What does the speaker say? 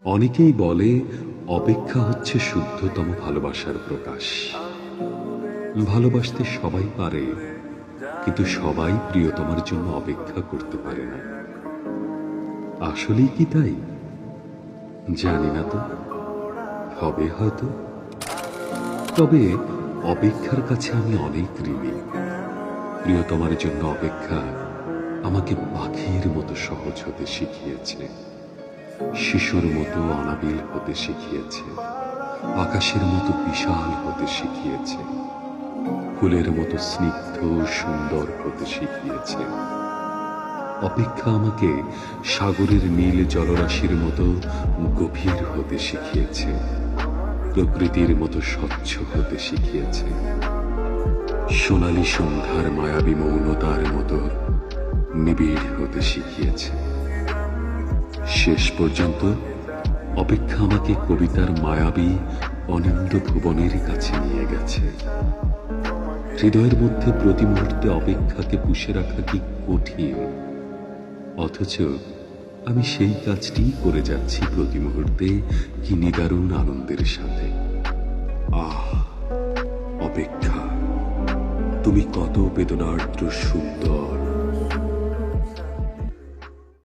অনেকেই বলে অপেক্ষা হচ্ছে শুদ্ধতম ভালোবাসার প্রকাশ। ভালোবাসতে সবাই পারে, কিন্তু সবাই প্রিয়তমার জন্য অপেক্ষা করতে পারে না। আসলেই কি তাই? জানি না তো, হবে হয়তো। তবে অপেক্ষার কাছে আমি অনেক ঋণী। প্রিয়তমার জন্য অপেক্ষা আমাকে পাখির মতো সহজ হতে শিখিয়েছে, শিশুর মতো অনাবিল হতে শিখিয়েছে, আকাশের মতো বিশাল হতে শিখিয়েছে, ফুলের মতো স্নিগ্ধ সুন্দর হতে শিখিয়েছে। অপেক্ষা আমাকে সাগরের নীল জলরাশির মতো গভীর হতে শিখিয়েছে, প্রকৃতির মতো স্বচ্ছ হতে শিখিয়েছে, সোনালী সন্ধ্যার মায়াবী মৌনতার মতো নিবিড় হতে শিখিয়েছে। শেষ পর্যন্ত অপেক্ষা আমাকে কবিতার মায়াবী অনিন্দ ভুবনের কাছে নিয়ে গেছে। হৃদয়ের মধ্যে প্রতি মুহূর্তে অপেক্ষাকে পুষে রাখা কি কঠিন, অথচ আমি সেই কাজটি করে যাচ্ছি প্রতি মুহূর্তে কি নিদারুণ আনন্দের সাথে। আহ, অপেক্ষা, তুমি কত বেদনার্দ্র সুন্দর,